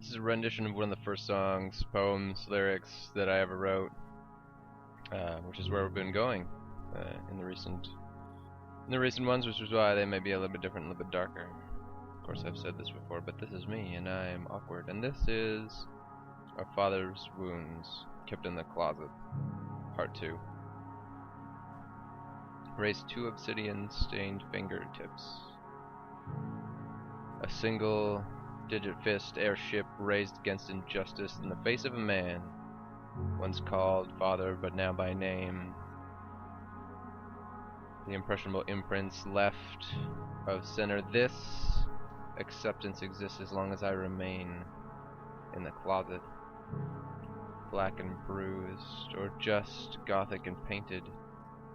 This is a rendition of one of the first songs, poems, lyrics that I ever wrote, which is where we've been going in the recent ones, which is why they may be a little bit different, a little bit darker. Of course, I've said this before, but this is me, and I am awkward. And this is Our Father's Wounds Kept in the Closet, Part 2. Raise 2 obsidian-stained fingertips. A single-digit fist airship raised against injustice in the face of a man, once called Father, but now by name. The impressionable imprints left of center. This acceptance exists as long as I remain in the closet. Black and bruised, or just gothic and painted.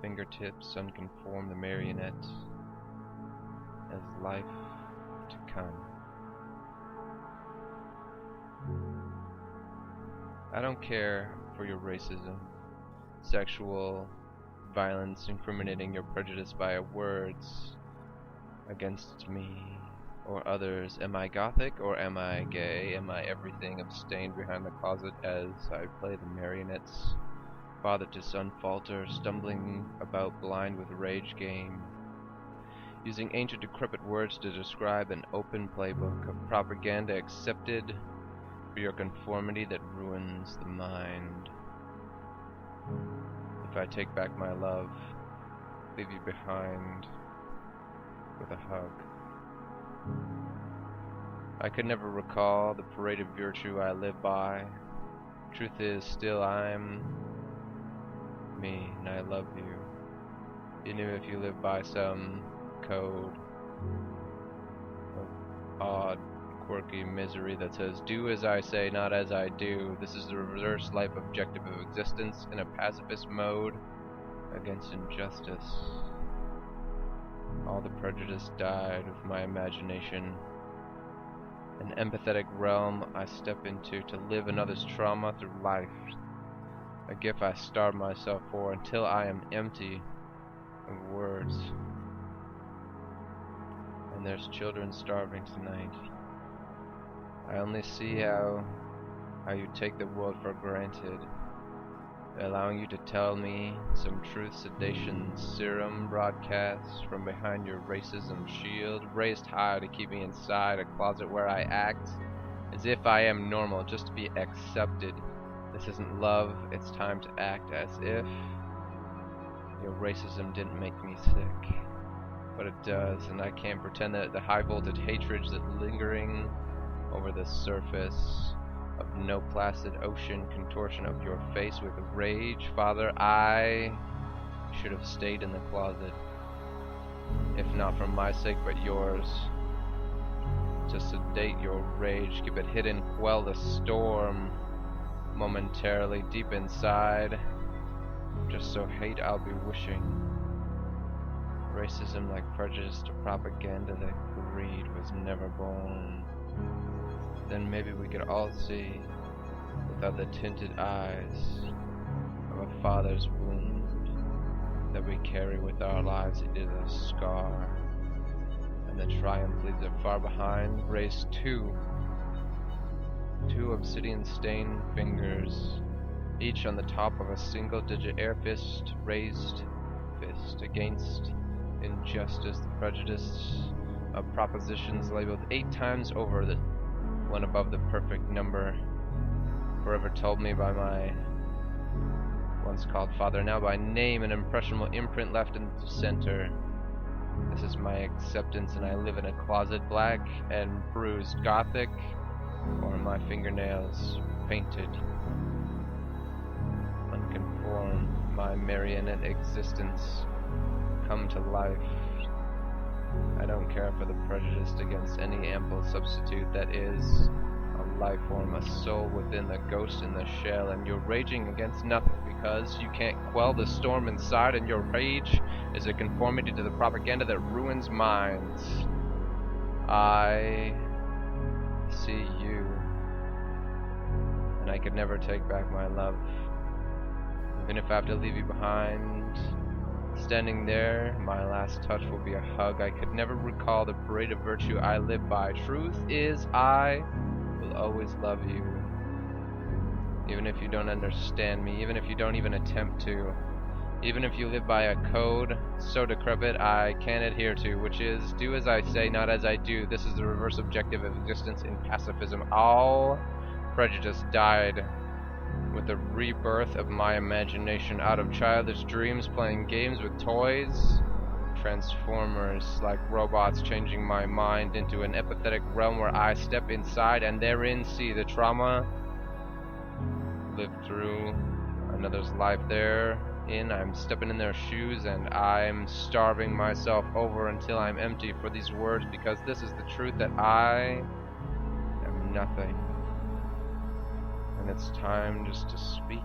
Fingertips unconform the marionette as life to come. I don't care for your racism, sexual violence, incriminating your prejudice by words against me or others. Am I gothic or am I gay? Am I everything abstained behind the closet as I play the marionettes? Father to son falter, stumbling about blind with rage game, using ancient decrepit words to describe an open playbook of propaganda accepted for your conformity that ruins the mind. If I take back my love, leave you behind with a hug. I could never recall the parade of virtue I live by. Truth is, still I'm me, and I love you. Even if you live by some code of odd, quirky misery that says, do as I say, not as I do. This is the reverse life objective of existence in a pacifist mode against injustice. All the prejudice died with my imagination. An empathetic realm I step into to live another's trauma through life. A gift I starve myself for until I am empty of words. And there's children starving tonight. I only see how you take the world for granted, allowing you to tell me some truth, sedation, serum broadcasts from behind your racism shield, raised high to keep me inside a closet where I act as if I am normal, just to be accepted. This isn't love, it's time to act as if your racism didn't make me sick. But it does, and I can't pretend that the high voltage hatred that's lingering over the surface of no placid ocean contortion of your face with rage. Father, I should have stayed in the closet, if not for my sake but yours, to sedate your rage, keep it hidden, quell the storm momentarily deep inside, just so hate I'll be wishing. Racism like prejudice to propaganda that greed was never born. Then maybe we could all see without the tinted eyes of a father's wound that we carry with our lives. It is a scar, and the triumph leaves it far behind. Raise two obsidian-stained fingers, each on the top of a single-digit air fist, raised fist against injustice, the prejudice of propositions labeled 8 times over, the one above the perfect number, forever told me by my once called father, now by name, an impressionable imprint left in the center. This is my acceptance, and I live in a closet, black and bruised, gothic, or my fingernails painted unconform, my marionette existence come to life. I don't care for the prejudice against any ample substitute that is a life form, a soul within the ghost in the shell, and you're raging against nothing because you can't quell the storm inside, and your rage is a conformity to the propaganda that ruins minds. I see you, and I could never take back my love, even if I have to leave you behind. Standing there, my last touch will be a hug. I could never recall the parade of virtue I live by. Truth is, I will always love you. Even if you don't understand me, even if you don't even attempt to. Even if you live by a code so decrepit I can't adhere to, which is, do as I say, not as I do. This is the reverse objective of existence in pacifism. All prejudice died with the rebirth of my imagination out of childish dreams, playing games with toys. Transformers, like robots, changing my mind into an empathetic realm where I step inside and therein see the trauma lived through another's life therein. I'm stepping in their shoes and I'm starving myself over until I'm empty for these words, because this is the truth, that I am nothing. And it's time just to speak.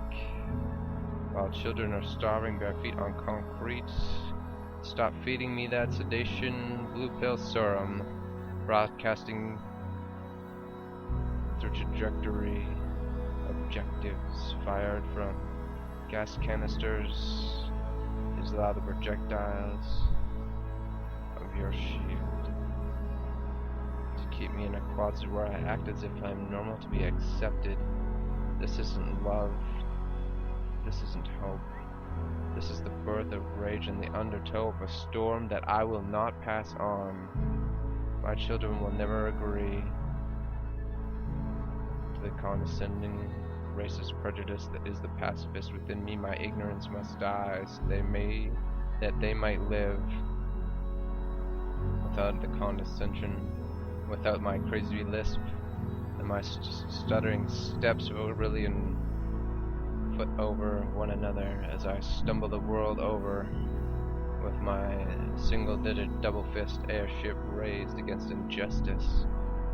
While children are starving bare feet on concrete, stop feeding me that sedation, blue pill serum, broadcasting through trajectory objectives fired from gas canisters. These allow the projectiles of your shield to keep me in a closet where I act as if I'm normal, to be accepted. This isn't love. This isn't hope. This is the birth of rage and the undertow of a storm that I will not pass on. My children will never agree to the condescending, racist prejudice that is the pacifist within me. My ignorance must die, so that they might live without the condescension, without my crazy lisp and my stuttering steps overly and foot over one another as I stumble the world over with my single-digit double fist airship raised against injustice,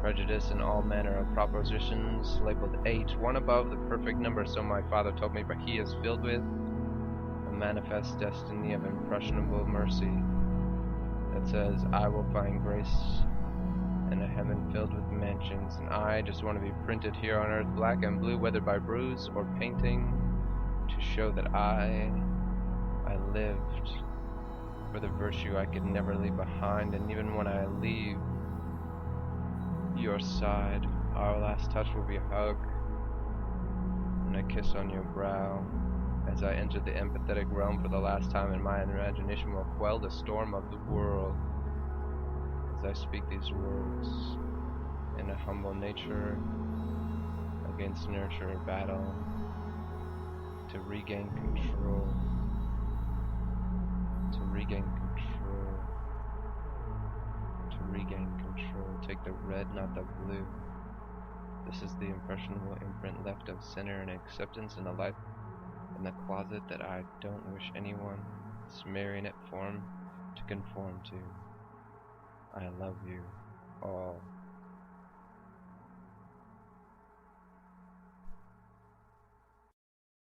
prejudice, and all manner of propositions labeled 8, one above the perfect number, so my father told me, but he is filled with a manifest destiny of impressionable mercy that says, I will find grace in a heaven filled with mansions, and I just want to be printed here on earth, black and blue, whether by bruise or painting, to show that I lived for the virtue I could never leave behind. And even when I leave your side, our last touch will be a hug and a kiss on your brow. As I enter the empathetic realm for the last time, and my imagination will quell the storm of the world as I speak these words in a humble nature against nurture battle to regain control, to regain control, to regain control. Take the red, not the blue. This is the impressionable imprint left of sinner and acceptance in a life in the closet that I don't wish anyone, this marionette form, to conform to. I love you all.